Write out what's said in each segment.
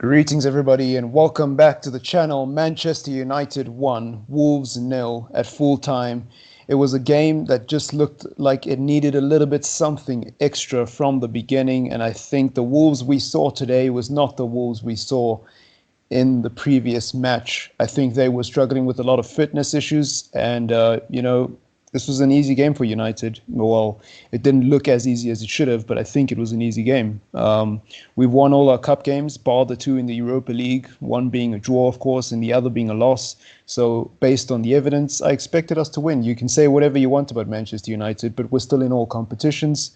Greetings, everybody, and welcome back to the channel. Manchester United won, Wolves nil at full time. It was a game that just looked like it needed a little bit something extra from the beginning, and I think the Wolves we saw today was not the Wolves we saw in the previous match. I think they were struggling with a lot of fitness issues, and this was an easy game for United. Well, it didn't look as easy as it should have, but I think it was an easy game. We've won all our cup games, bar the two in the Europa League, one being a draw, of course, and the other being a loss. So based on the evidence, I expected us to win. You can say whatever you want about Manchester United, but we're still in all competitions.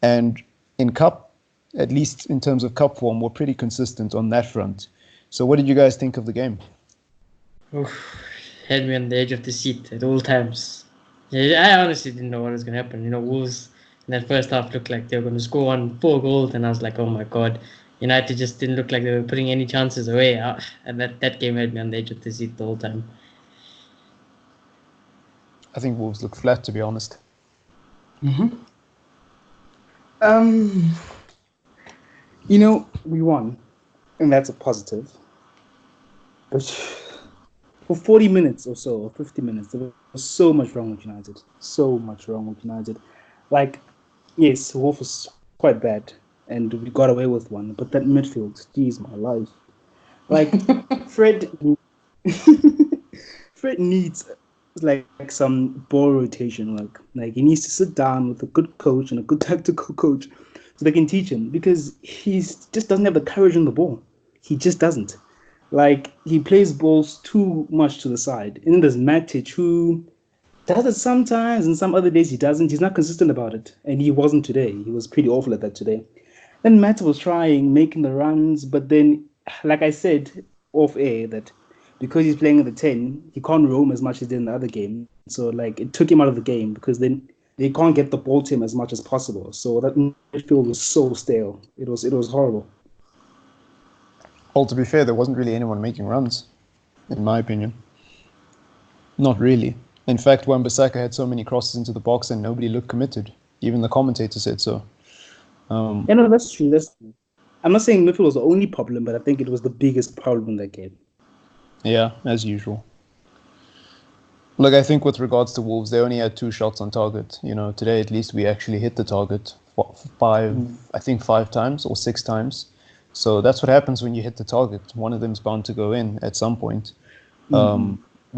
And in cup, at least in terms of cup form, we're pretty consistent on that front. So what did you guys think of the game? Oof, had me on the edge of the seat at all times. Yeah, I honestly didn't know what was going to happen. Wolves in that first half looked like they were going to score on 4 goals, and I was like, oh my God. United just didn't look like they were putting any chances away. And that game had me on the edge of the seat the whole time. I think Wolves looked flat, to be honest. We won, and that's a positive. But for 40 minutes or so, or 50 minutes, there was so much wrong with United. So much wrong with United. Like, yes, Wolf was quite bad, and we got away with one. But that midfield, geez, my life. Like, Fred needs like some ball rotation. Like he needs to sit down with a good coach and a good tactical coach so they can teach him, because he just doesn't have the courage on the ball. He just doesn't. Like, he plays balls too much to the side. And then there's Matic, who does it sometimes, and some other days he doesn't. He's not consistent about it. And he wasn't today. He was pretty awful at that today. Then Matic was trying, making the runs, but then, like I said off air, that because he's playing at the 10, he can't roam as much as he did in the other game. So, like, it took him out of the game, because then they can't get the ball to him as much as possible. So that midfield was so stale. It was horrible. Well, to be fair, there wasn't really anyone making runs, in my opinion. Not really. In fact, Wan-Bissaka had so many crosses into the box and nobody looked committed. Even the commentator said so. That's true. I'm not saying midfield was the only problem, but I think it was the biggest problem in that game. Yeah, as usual. Look, I think with regards to Wolves, they only had 2 shots on target. Today at least we actually hit the target 5 times or 6 times. So that's what happens when you hit the target. One of them's bound to go in at some point when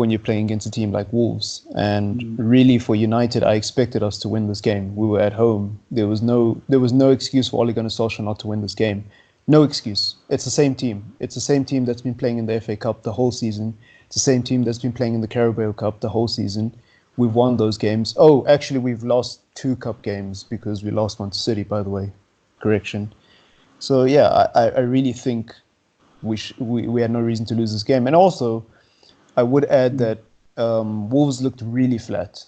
you're playing against a team like Wolves. And really, for United, I expected us to win this game. We were at home. There was no excuse for Ole Gunnar Solskjaer not to win this game. No excuse. It's the same team. It's the same team that's been playing in the FA Cup the whole season. It's the same team that's been playing in the Carabao Cup the whole season. We've won those games. Oh, actually, we've lost 2 cup games because we lost one to City, by the way. Correction. So, yeah, I really think we had no reason to lose this game. And also, I would add that Wolves looked really flat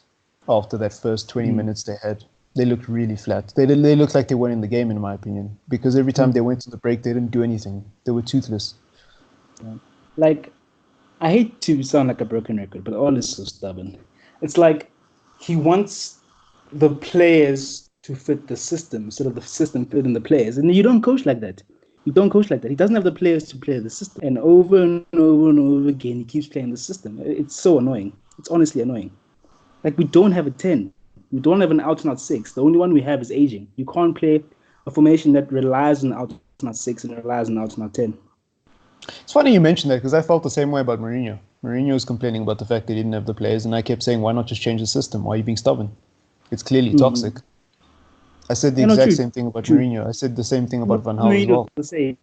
after that first 20 minutes they had. They looked really flat. They looked like they weren't in the game, in my opinion, because every time they went to the break, they didn't do anything. They were toothless. Yeah. Like, I hate to sound like a broken record, but Ole is so stubborn. It's like he wants the players to fit the system instead of the system fitting the players. And you don't coach like that. He doesn't have the players to play the system. And over and over and over again, he keeps playing the system. It's so annoying. It's honestly annoying. Like, we don't have a 10. We don't have an out-and-out 6. The only one we have is aging. You can't play a formation that relies on out-and-out 6 and relies on out-and-out 10. It's funny you mentioned that, because I felt the same way about Mourinho. Mourinho was complaining about the fact they didn't have the players, and I kept saying, why not just change the system? Why are you being stubborn? It's clearly toxic. I said the exact same thing about Mourinho. I said the same thing about Van Gaal as well. The same.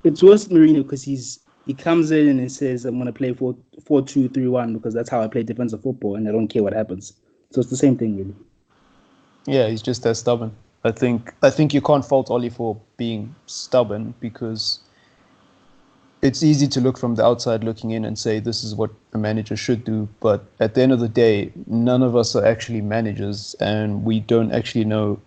It's worse than Mourinho, because he comes in and says, I'm going to play 4-2-3-1 because that's how I play defensive football, and I don't care what happens. So it's the same thing, really. Yeah, he's just that stubborn. I think you can't fault Ole for being stubborn, because it's easy to look from the outside looking in and say this is what a manager should do. But at the end of the day, none of us are actually managers, and we don't actually know.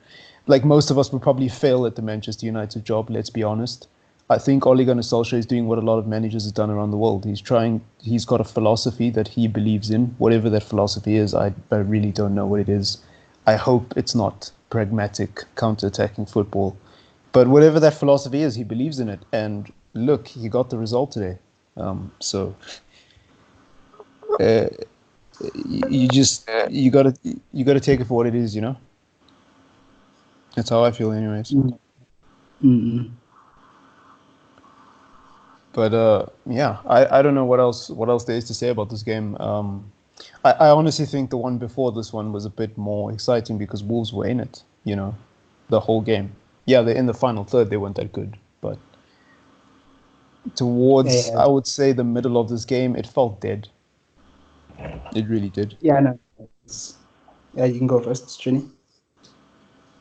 Like, most of us would probably fail at the Manchester United job, let's be honest. I think Ole Gunnar Solskjaer is doing what a lot of managers have done around the world. He's got a philosophy that he believes in. Whatever that philosophy is, I really don't know what it is. I hope it's not pragmatic, counter-attacking football. But whatever that philosophy is, he believes in it. And look, he got the result today. So you gotta take it for what it is, you know. That's how I feel, anyways. Mm-mm. But yeah, I don't know what else there is to say about this game. I honestly think the one before this one was a bit more exciting because Wolves were in it, you know, the whole game. Yeah, they're in the final third. They weren't that good, but towards, Yeah. I would say, the middle of this game, it felt dead. It really did. Yeah, I know. Yeah, you can go first, Trini.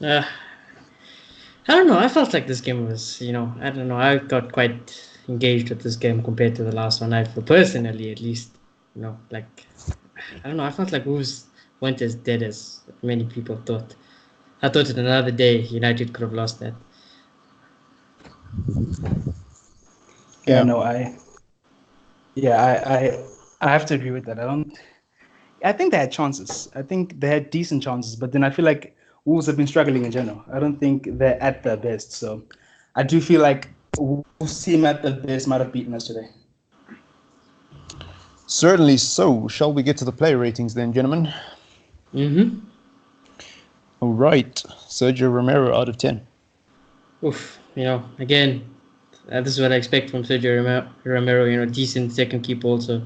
Uh, I don't know. I felt like this game was, I don't know. I got quite engaged with this game compared to the last one. I feel personally, at least, like I don't know. I felt like Wolves weren't as dead as many people thought. I thought in another day United could have lost that. Yeah, Yeah. no, I have to agree with that. I think they had chances. I think they had decent chances, but then I feel like Wolves have been struggling in general. I don't think they're at their best. So I do feel like Wolves team at their best might have beaten us today. Certainly so. Shall we get to the player ratings then, gentlemen? Mm-hmm. All right. Sergio Romero out of 10. Oof. Again, this is what I expect from Sergio Romero. Decent second keeper also.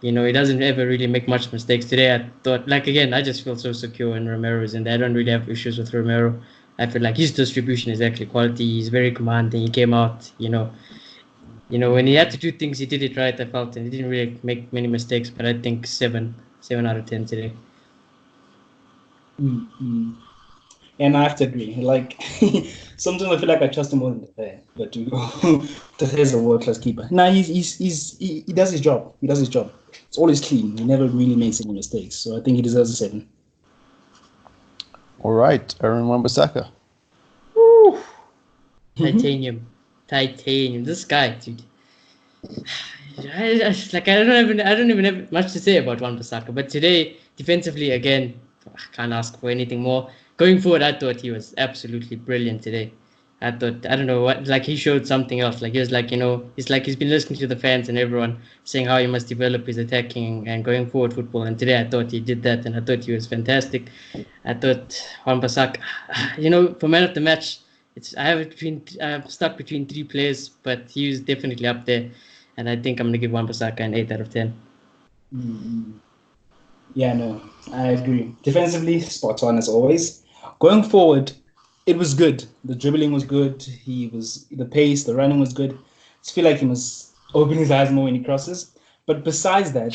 He doesn't ever really make much mistakes. Today, I thought, again, I just feel so secure when Romero is in there. I don't really have issues with Romero. I feel like his distribution is actually quality. He's very commanding. He came out, when he had to do things, he did it right. I felt, and he didn't really make many mistakes. But I think 7 out of 10 today. Mm-hmm. And I have to agree. Like sometimes I feel like I trust him more than the player, but he's a world class keeper. Nah, he does his job. He does his job. It's always clean. He never really makes any mistakes. So I think he deserves a 7. All right. Aaron Wan-Bissaka. Titanium. This guy, dude. I don't even have much to say about Wan-Bissaka, but today defensively again, I can't ask for anything more. Going forward, I thought he was absolutely brilliant today. I don't know what, he showed something else. He was he's been listening to the fans and everyone saying how he must develop his attacking and going forward football. And today I thought he did that, and I thought he was fantastic. I thought Wan-Bissaka, for man of the match, I'm stuck between 3 players, but he was definitely up there. And I think I'm going to give Wan-Bissaka an 8 out of 10. Mm-hmm. Yeah, no, I agree. Defensively, spot on as always. Going forward, it was good. The dribbling was good. The pace, the running was good. I just feel like he must open his eyes more when he crosses. But besides that,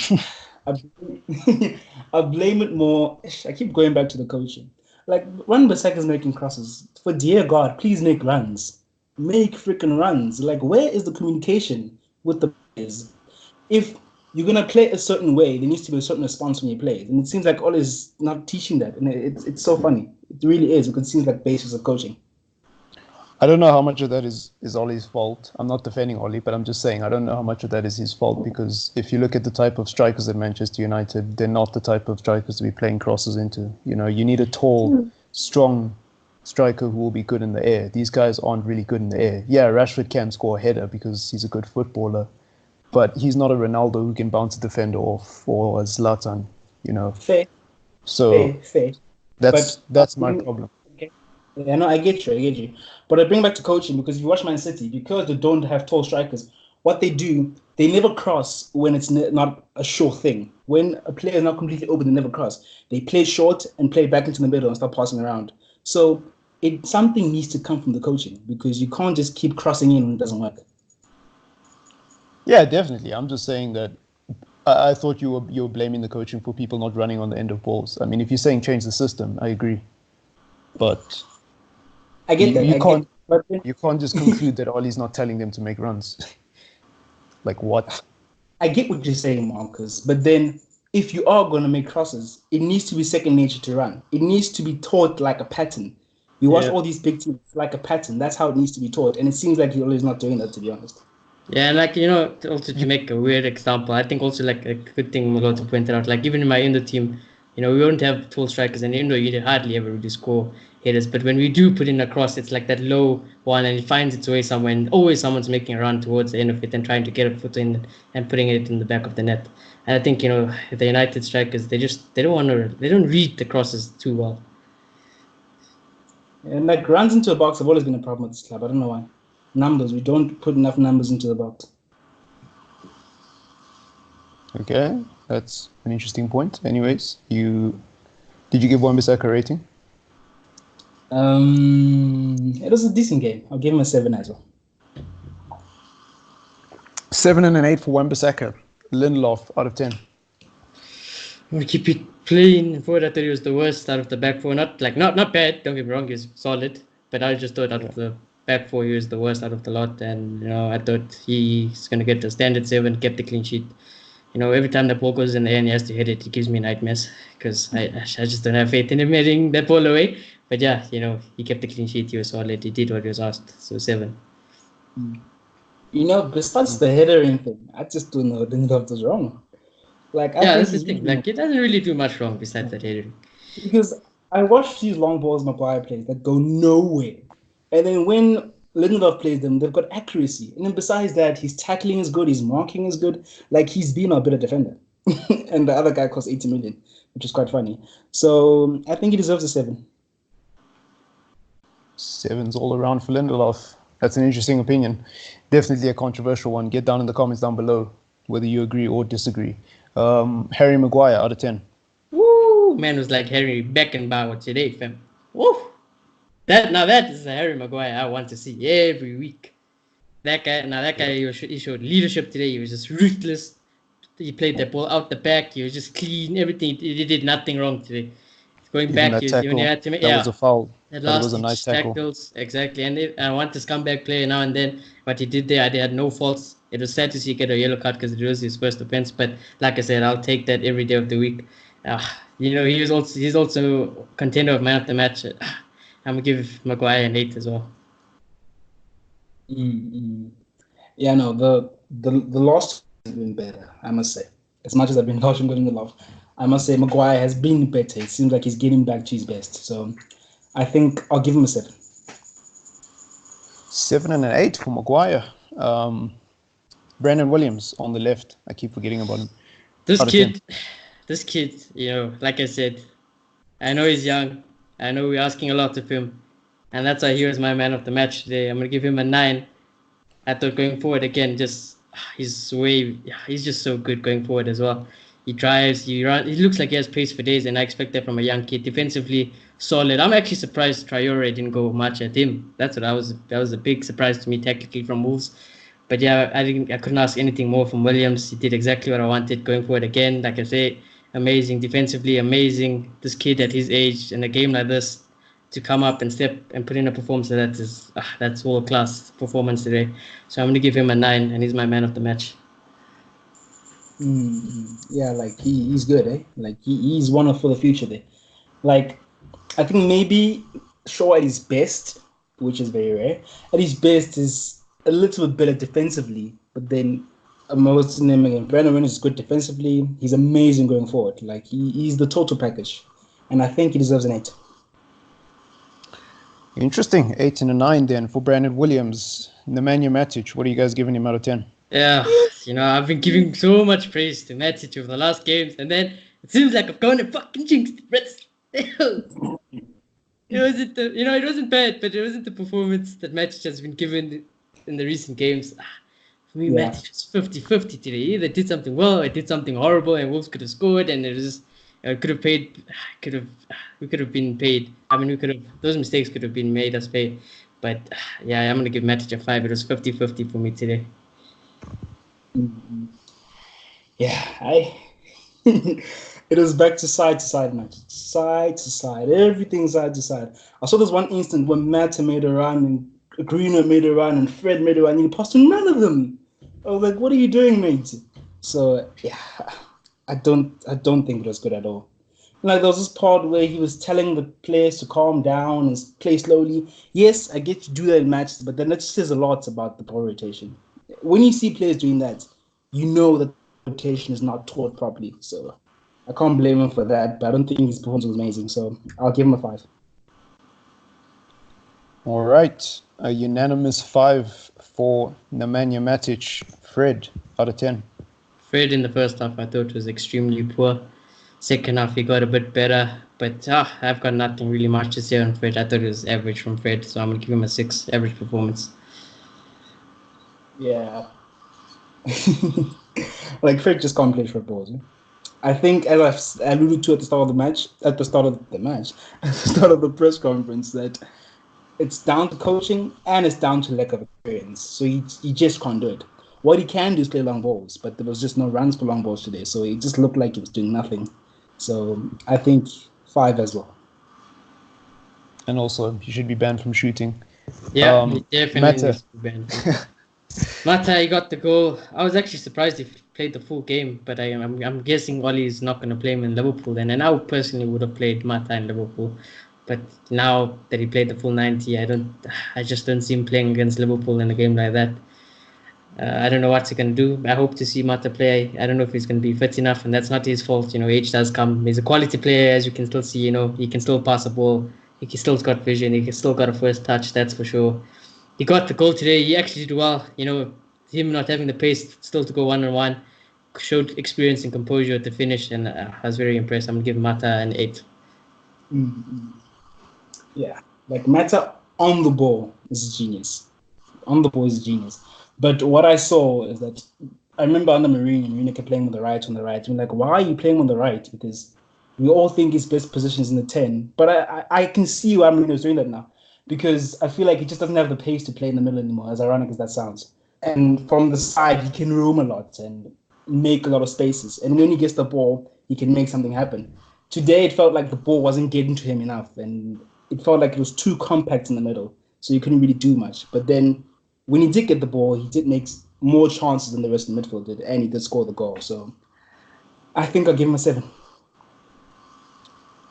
I blame it more. I keep going back to the coaching. Like Wan-Bissaka is making crosses. For dear God, please make runs. Make freaking runs. Like, where is the communication with the players? If you're gonna play a certain way, there needs to be a certain response when you play. And it seems like Ole is not teaching that, and it's so funny. It really is, because it seems like basis of coaching. I don't know how much of that is Ollie's fault. I'm not defending Ollie, but I'm just saying I don't know how much of that is his fault, because if you look at the type of strikers at Manchester United, they're not the type of strikers to be playing crosses into. You need a tall, strong striker who will be good in the air. These guys aren't really good in the air. Yeah, Rashford can score a header because he's a good footballer, but he's not a Ronaldo who can bounce a defender off, or a Zlatan, Fair. So Fair. that's my problem. Yeah, no, I get you. But I bring back to coaching, because if you watch Man City, because they don't have tall strikers, what they do, they never cross when it's not a sure thing. When a player is not completely open, they never cross. They play short and play back into the middle and start passing around. So something needs to come from the coaching, because you can't just keep crossing in when it doesn't work. Yeah, definitely. I'm just saying that I thought you were blaming the coaching for people not running on the end of balls. I mean, if you're saying change the system, I agree. But I get that. You can't just conclude that Ollie's not telling them to make runs. Like what? I get what you're saying, Marcus. But then, if you are going to make crosses, it needs to be second nature to run. It needs to be taught like a pattern. You watch all these big teams like a pattern. That's how it needs to be taught. And it seems like you're always not doing that, to be honest. Yeah, and also to make a weird example, I think also a good thing Moloto pointed out, even in my Indo team, You know, we won't have tall strikers, and even though you hardly ever really score headers, but when we do put in a cross, it's like that low one, and it finds its way somewhere, and always someone's making a run towards the end of it and trying to get a foot in and putting it in the back of the net. And I think, you know, the United strikers, they don't read the crosses too well. And like runs into a box have always been a problem with this club. I don't know why. Numbers, we don't put enough numbers into the box. Okay, that's an interesting point. Anyways, did you give Wan-Bissaka a rating? It was a decent game. I'll give him a 7 as well. 7 and an 8 for Wan-Bissaka. Lindelof out of 10. I'm gonna keep it plain. Forward, I thought he was the worst out of the back four. Not bad. Don't get me wrong, he's solid. But I just thought out of the back four, he was the worst out of the lot. And you know, I thought he's gonna get the standard 7, kept the clean sheet. You know, every time the ball goes in the air and he has to hit it, it gives me nightmares because I just don't have faith in him hitting that ball away. But yeah, you know, he kept the clean sheet. He was solid. He did what he was asked. So 7. You know, besides the headering thing, I just don't know Lindelof was wrong. Like, I Yeah, think that's the thing. he's Like, it doesn't really do much wrong besides that headering. because I watched these long balls Maguire plays that go nowhere, and then when Lindelof plays them, they've got accuracy. And then besides that, his tackling is good, his marking is good. Like, he's been a better defender. And the other guy cost 80 million, which is quite funny. So I think he deserves a 7. 7's all around for Lindelof. That's an interesting opinion. Definitely a controversial one. Get down in the comments down below whether you agree or disagree. Harry Maguire out of 10. Woo! Man was like Harry Beckenbauer today, fam. Woo! That is the Harry Maguire I want to see every week. That guy, he showed leadership today. He was just ruthless. He played the ball out the back. He was just clean. Everything. He did nothing wrong today. Going Even back, that tackle, when he had to make, that was a foul. That But it last was a nice tackle. tackles, exactly. And I want this comeback player now and then. What he did there, I had no faults. It was sad to see he get a yellow card because it was his first offense. But like I said, I'll take that every day of the week. You know, he's also contender of man of the match. I'm gonna give Maguire an 8 as well. Yeah, no, the last has been better, I must say. As much as I've been watching Lindelof, I must say Maguire has been better. It seems like he's getting back to his best. So I think I'll give him a 7. 7 and an 8 for Maguire. Brandon Williams on the left. I keep forgetting about him. This kid, you know, like I said, I know he's young. I know we're asking a lot of him. And that's why he was my man of the match today. I'm going to give him a 9. I thought going forward again, he's just so good going forward as well. He drives, he runs. He looks like he has pace for days, and I expect that from a young kid. Defensively solid. I'm actually surprised Traore didn't go much at him. That was a big surprise to me tactically from Wolves. But yeah, I couldn't ask anything more from Williams. He did exactly what I wanted going forward again. Like I say, amazing defensively, amazing. This kid at his age in a game like this to come up and step and put in a performance that's world class performance today. So I'm going to give him a 9, and he's my man of the match. Yeah, like he's good, eh? Like he's one for the future there. Like I think maybe Shaw at his best, which is very rare, at his best is a little bit better defensively, but then most name again, Brandon Williams is good defensively. He's amazing going forward. Like he's the total package, and I think he deserves an 8. Interesting. 8 and a 9 then for Brandon Williams. Nemanja Matic, what are you guys giving him out of 10? Yeah, you know, I've been giving so much praise to Matic over the last games, and then it seems like I've gone and fucking jinxed it. It wasn't bad, but it wasn't the performance that Matic has been given in the recent games. For me, Matic was 50-50 today. Either did something well, or did something horrible, and Wolves could have scored, and we could have been paid. I mean, those mistakes could have been made us pay. But yeah, I'm gonna give Matic a 5. It was 50-50 for me today. Yeah, it was back to side match, side to side, everything side to side. I saw this one instant when Matt made a run and Greenwood made a run and Fred made a run, and he passed to none of them. I was like, "What are you doing, mate?" So yeah, I don't think it was good at all. Like there was this part where he was telling the players to calm down and play slowly. Yes, I get to do that in matches, but then that just says a lot about the ball rotation. When you see players doing that, you know that rotation is not taught properly. So, I can't blame him for that, but I don't think his performance was amazing. So I'll give him a 5. All right. A unanimous 5 for Nemanja Matic. Fred, out of 10. Fred in the first half I thought was extremely poor. Second half he got a bit better, but I've got nothing really much to say on Fred. I thought it was average from Fred, so I'm gonna give him a 6, average performance. Yeah. Like Fred just can't play football. I think, as I alluded to at the start of the match, at the start of the press conference, that it's down to coaching and it's down to lack of experience. So he just can't do it. What he can do is play long balls, but there was just no runs for long balls today. So it just looked like he was doing nothing. So I think 5 as well. And also, he should be banned from shooting. Yeah, he definitely Mata. needs to be banned. Mata, he got the goal. I was actually surprised he played the full game, but I'm guessing Oli is not going to play him in Liverpool then. And I personally would have played Mata in Liverpool, but now that he played the full 90, I just don't see him playing against Liverpool in a game like that. I don't know what's he going to do. I hope to see Mata play. I don't know if he's going to be fit enough, and that's not his fault. Age does come. He's a quality player, as you can still see. He can still pass a ball. He still got vision. He still got a first touch, that's for sure. He got the goal today. He actually did well. Him not having the pace still to go 1-on-1 showed experience and composure at the finish, and I was very impressed. I'm going to give Mata an 8. Mm-hmm. Yeah, like Mata on the ball is genius. On the ball is genius. But what I saw is that I remember under Mourinho kept playing on the right. I'm like, why are you playing on the right? Because we all think his best position is in the 10. But I can see why Mourinho is doing that now. Because I feel like he just doesn't have the pace to play in the middle anymore, as ironic as that sounds. And from the side, he can roam a lot and make a lot of spaces. And when he gets the ball, he can make something happen. Today, it felt like the ball wasn't getting to him enough. And it felt like it was too compact in the middle. So he couldn't really do much. But then when he did get the ball, he did make more chances than the rest of the midfield did. And he did score the goal. So I think I'll give him a 7.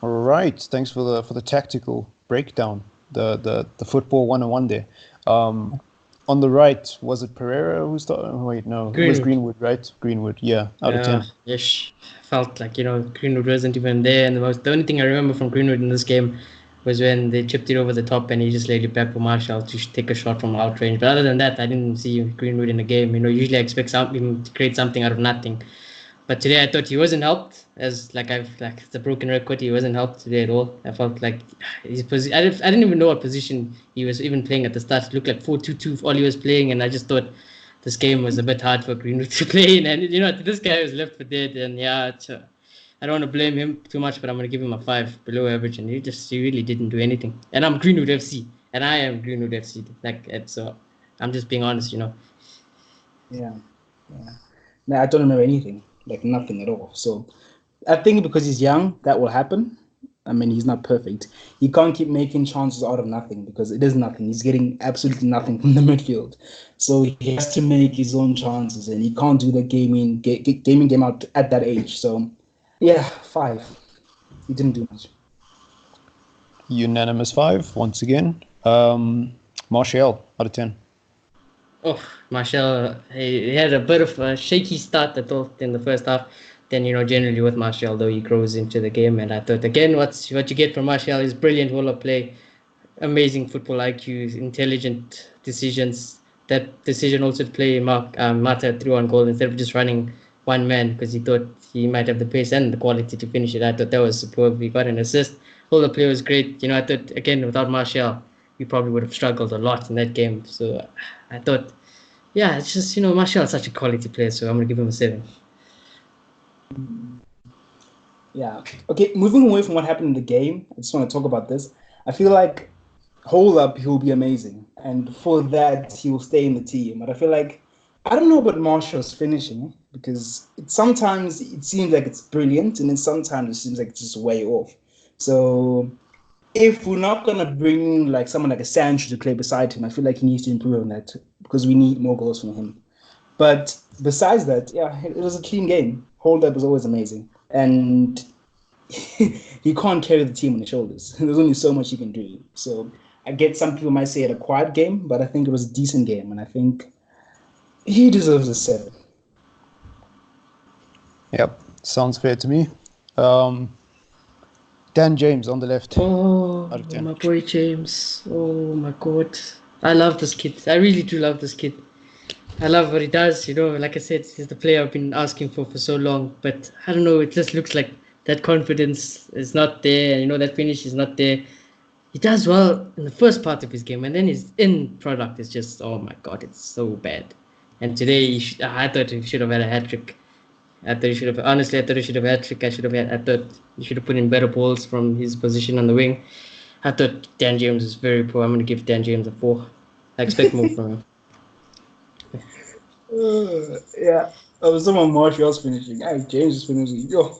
All right. Thanks for the tactical breakdown. The football 101 there. On the right, was it Pereira who started? Wait, no, it was Greenwood, right? Greenwood, yeah, out of 10. Yes, felt like Greenwood wasn't even there, and the only thing I remember from Greenwood in this game was when they chipped it over the top and he just laid it back for Martial to take a shot from out range. But other than that, I didn't see Greenwood in the game. Usually I expect him to create something out of nothing. But today I thought he wasn't helped, as it's a broken record. He wasn't helped today at all. I felt like his position. I didn't even know what position he was even playing at the start. It looked like 4-2-2 all he was playing, and I just thought this game was a bit hard for Greenwood to play in. And this guy was left for dead. And I don't want to blame him too much, but I'm going to give him a 5, below average. And he really didn't do anything. And I'm Greenwood FC, and I am Greenwood FC. So I'm just being honest, Yeah. No, I don't remember anything. Like nothing at all. So I think because he's young, that will happen. I mean, he's not perfect. He can't keep making chances out of nothing because it is nothing. He's getting absolutely nothing from the midfield. So he has to make his own chances, and he can't do the gaming game out at that age. So, yeah, 5. He didn't do much. Unanimous 5, once again. Martial, out of 10. Oh, Martial, he had a bit of a shaky start, I thought, in the first half. Then, generally with Martial, though, he grows into the game. And I thought, again, what you get from Martial is brilliant role of play, amazing football IQ, intelligent decisions. That decision also to play Mata through on goal instead of just running one man because he thought he might have the pace and the quality to finish it. I thought that was superb. He got an assist. All the play was great. I thought, again, without Martial, we probably would have struggled a lot in that game. So I thought, yeah, it's just, Martial is such a quality player, so I'm going to give him a 7. Yeah. Okay, moving away from what happened in the game, I just want to talk about this. I feel like hold up, he'll be amazing. And for that, he will stay in the team. But I feel like, I don't know about Martial's finishing because sometimes it seems like it's brilliant and then sometimes it seems like it's just way off. So if we're not going to bring like someone like a Sancho to play beside him, I feel like he needs to improve on that because we need more goals from him. But besides that, yeah, it was a clean game. Hold up was always amazing. And he can't carry the team on his shoulders. There's only so much he can do. So I get some people might say it a quiet game, but I think it was a decent game. And I think he deserves a 7. Yep, sounds fair to me. Dan James on the left. Oh, Out of 10. my boy James. Oh my God. I love this kid. I really do love this kid. I love what he does. Like I said, he's the player I've been asking for so long. But I don't know. It just looks like that confidence is not there. That finish is not there. He does well in the first part of his game, and then his end product is just, oh my God, it's so bad. And today, I thought he should have had a hat trick. Honestly, I thought he should have had a trick. I thought he should have put in better balls from his position on the wing. I thought Dan James is very poor. I'm going to give Dan James a 4. I expect more from him. Yeah. Oh, someone Martial's finishing. James is finishing. Yo.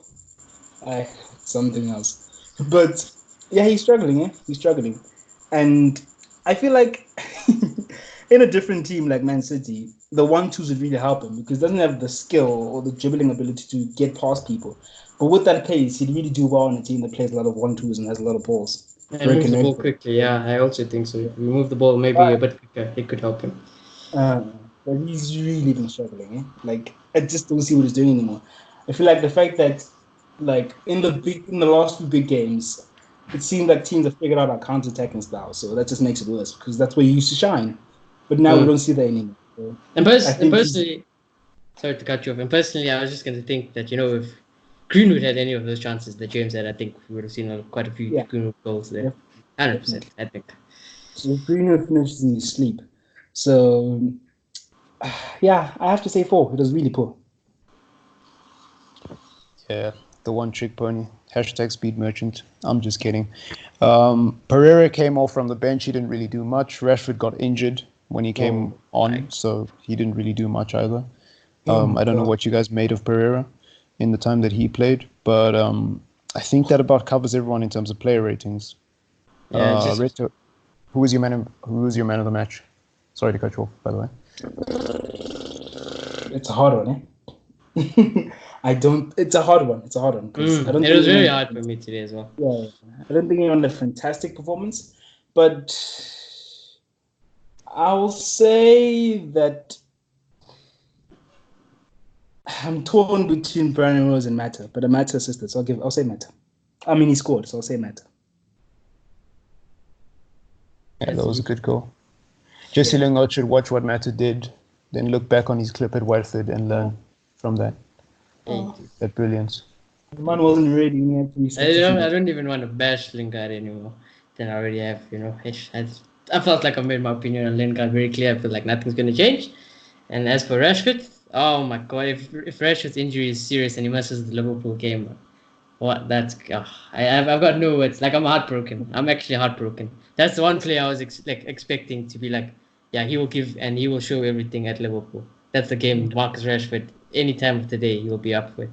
Something else. But yeah, he's struggling, He's struggling. And I feel like in a different team like Man City, the 1-2s would really help him because he doesn't have the skill or the dribbling ability to get past people. But with that pace, he'd really do well in a team that plays a lot of 1-2s and has a lot of balls. And moves the ball quickly, yeah. I also think so. If we move the ball maybe a bit quicker, it could help him. But he's really been struggling, Like, I just don't see what he's doing anymore. I feel like the fact that, like, in the last few big games, it seemed like teams have figured out our counter-attacking style, so that just makes it worse because that's where he used to shine. But now we don't see that anymore. So and personally, sorry to cut you off. And personally, I was just going to think that if Greenwood had any of those chances that James had, I think we would have seen quite a few Greenwood goals there. 100%, I think. So Greenwood finishes in his sleep. So, yeah, I have to say 4. It was really poor. Yeah, the one-trick pony. #speed merchant. I'm just kidding. Pereira came off from the bench. He didn't really do much. Rashford got injured when he came on, so he didn't really do much either. I don't know what you guys made of Pereira in the time that he played, but I think that about covers everyone in terms of player ratings. Reto, who was your man of the match? Sorry to cut you off, by the way. It's a hard one, It's a hard one. It was very hard for me today as well. Yeah, I don't think anyone had a fantastic performance, but I'll say that I'm torn between Brandon Rose and Mata, but a Mata assisted, so I'll say Mata. I mean, he scored, so I'll say Mata. Yeah, that was a good goal. Jesse Lingard should watch what Mata did, then look back on his clip at Watford and learn from that. That brilliance. The man wasn't ready. I don't even want to bash Lingard anymore. Then I already have, I felt like I made my opinion on Lingard very clear. I feel like nothing's going to change. And as for Rashford, oh my God, if Rashford's injury is serious and he misses the Liverpool game, I've got no words. Like, I'm heartbroken. I'm actually heartbroken. That's the one player I was expecting to be like, yeah, he will give and he will show everything at Liverpool. That's the game Marcus Rashford, any time of the day, he will be up with.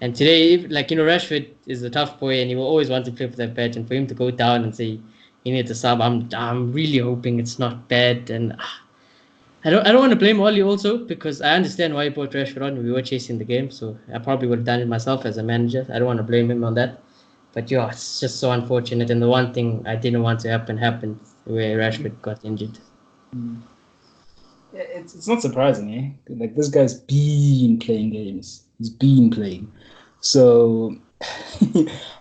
And today, Rashford is a tough boy and he will always want to play for that badge. And for him to go down and say he needs a sub, I'm really hoping it's not bad. And I don't want to blame Oli also because I understand why he brought Rashford on. We were chasing the game, so I probably would have done it myself as a manager. I don't want to blame him on that. But yeah, it's just so unfortunate. And the one thing I didn't want to happen happened where Rashford got injured. It's not surprising, Like, this guy's been playing games. He's been playing. So,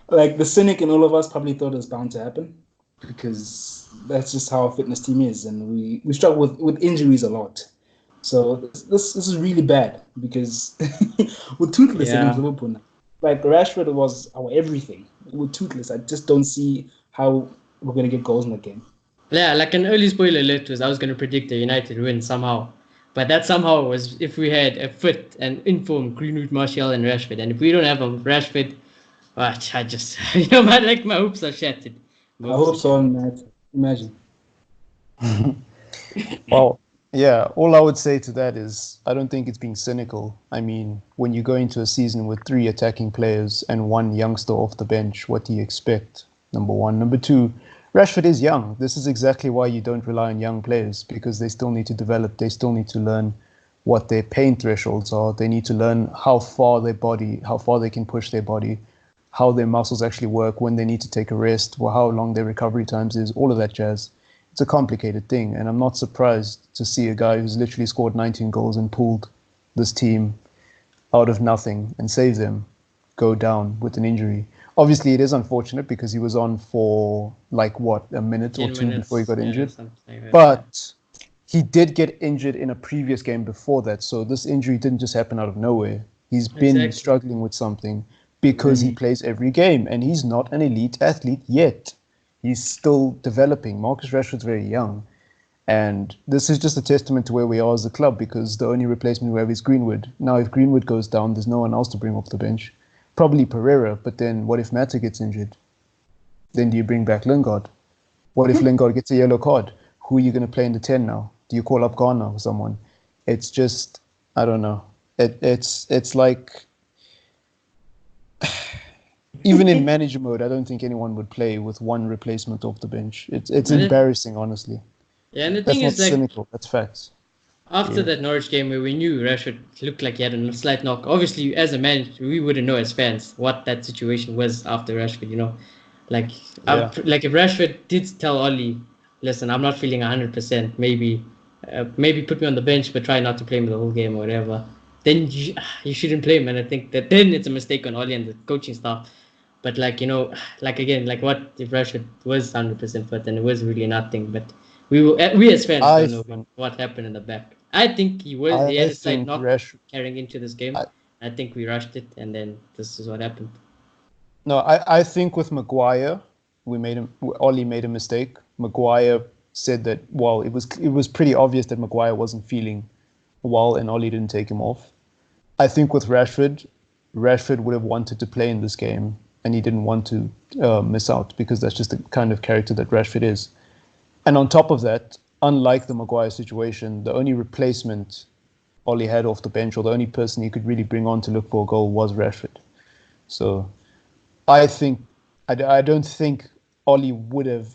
like, the cynic in all of us probably thought it was bound to happen because that's just how our fitness team is, and we struggle with injuries a lot. So this is really bad because we're toothless against Liverpool now. Like, Rashford was our everything. We're toothless. I just don't see how we're going to get goals in the game. Yeah, like an early spoiler alert was I was going to predict a United win somehow. But that somehow was if we had a fit and informed Greenwood, Martial, and Rashford. And if we don't have a Rashford, I just, my hopes are shattered. I hope so, Matt. Imagine. Well, yeah, all I would say to that is I don't think it's being cynical. I mean, when you go into a season with 3 attacking players and 1 youngster off the bench, what do you expect? Number one. Number two, Rashford is young. This is exactly why you don't rely on young players, because they still need to develop. They still need to learn what their pain thresholds are. They need to learn how far they can push their body, how their muscles actually work, when they need to take a rest, or how long their recovery times is, all of that jazz. It's a complicated thing, and I'm not surprised to see a guy who's literally scored 19 goals and pulled this team out of nothing and saved them go down with an injury. Obviously, it is unfortunate because he was on for a minute or 10 two before he minutes, got yeah, injured. something like that. But he did get injured in a previous game before that, so this injury didn't just happen out of nowhere. He's been Exactly. struggling with something because he plays every game, and he's not an elite athlete yet. He's still developing. Marcus Rashford's very young. And this is just a testament to where we are as a club because the only replacement we have is Greenwood. Now, if Greenwood goes down, there's no one else to bring off the bench. Probably Pereira, but then what if Mata gets injured? Then do you bring back Lingard? What if Lingard gets a yellow card? Who are you going to play in the 10 now? Do you call up Ghana or someone? It's just, I don't know. It's like, even in manager mode, I don't think anyone would play with one replacement off the bench. It's embarrassing, honestly. Yeah, and the That's thing not is, like, cynical. That's facts. after that Norwich game where we knew Rashford looked like he had a slight knock, obviously, as a manager, we wouldn't know as fans what that situation was after Rashford, you know? Like, Yeah. like if Rashford did tell Ollie, listen, I'm not feeling 100%, maybe put me on the bench, but try not to play me the whole game or whatever, then you shouldn't play him. And I think that then it's a mistake on Ollie and the coaching staff. But, like, you know, like, again, like, what if Rashford was 100% fit and it was really nothing, but we as fans don't know what happened in the back. I think he had a slight knock carrying into this game. I think we rushed it, and then this is what happened. No, I think with Maguire, Ollie made a mistake. Maguire said that, well, it was pretty obvious that Maguire wasn't feeling well and Ollie didn't take him off. I think with Rashford would have wanted to play in this game and he didn't want to miss out because that's just the kind of character that Rashford is. And on top of that, unlike the Maguire situation, the only replacement Ollie had off the bench, or the only person he could really bring on to look for a goal, was Rashford. So I don't think Ollie would have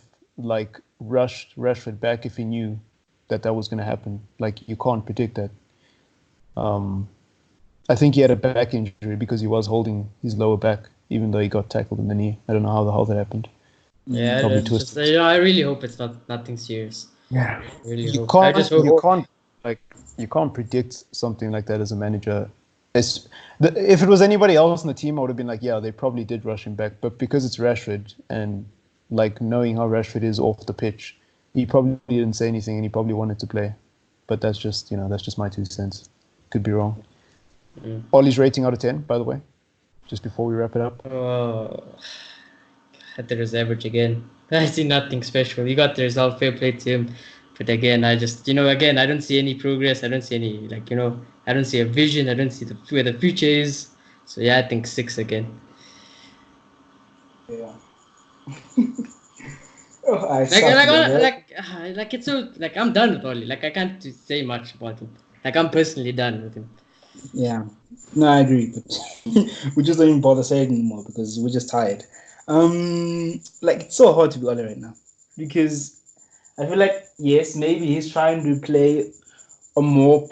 rushed Rashford back if he knew that was going to happen. Like, you can't predict that. I think he had a back injury because he was holding his lower back, even though he got tackled in the knee. I don't know how the hell that happened. Yeah, I really hope it's nothing serious. Yeah, really you hope. You can't predict something like that as a manager. If it was anybody else on the team, I would have been like, yeah, they probably did rush him back. But because it's Rashford, and knowing how Rashford is off the pitch, he probably didn't say anything, and he probably wanted to play. But that's just my 2 cents. Could be wrong. Mm. Ollie's rating out of 10, by the way, just before we wrap it up. At the reserve again. I see nothing special. He got the result, fair play to him. But again, I just, again, I don't see any progress. I don't see any, I don't see a vision. I don't see where the future is. So yeah, I think 6 again. Yeah. It's so, I'm done with Ollie. I can't say much about him. I'm personally done with him. Yeah. No, I agree. But we just don't even bother saying anymore because we're just tired. It's so hard to be Ollie right now because I feel like, yes, maybe he's trying to play a more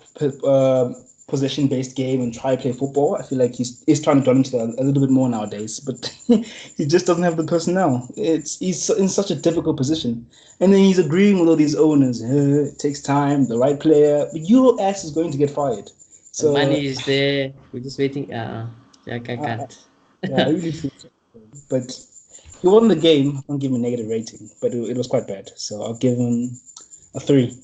possession-based game and try to play football. I feel like he's trying to draw into that a little bit more nowadays, but he just doesn't have the personnel. He's in such a difficult position, and then he's agreeing with all these owners. It takes time, the right player, but your ass is going to get fired. So the money is there. We're just waiting. I can't. Yeah, I really feel so. But he won the game. I'll give him a negative rating, but it was quite bad. So I'll give him a 3.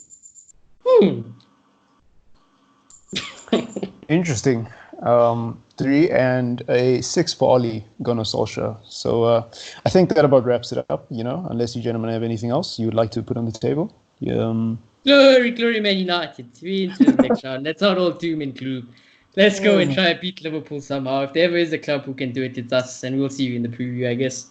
Interesting. 3 and a 6 for Ollie Gunnar Solskjaer. So I think that about wraps it up, unless you gentlemen have anything else you would like to put on the table. Glory, Man United. We into the next round. That's not all doom and gloom. Let's go and try to beat Liverpool somehow. If there ever is a club who can do it, it's us, and we'll see you in the preview, I guess.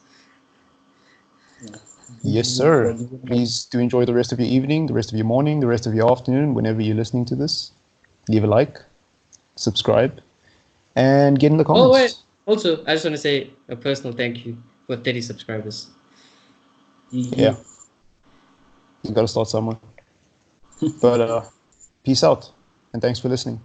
Yes, sir. Please do enjoy the rest of your evening, the rest of your morning, the rest of your afternoon, whenever you're listening to this. Leave a like, subscribe, and get in the comments. Oh, wait. Also, I just want to say a personal thank you for 30 subscribers. Yeah. You got to start somewhere. But peace out, and thanks for listening.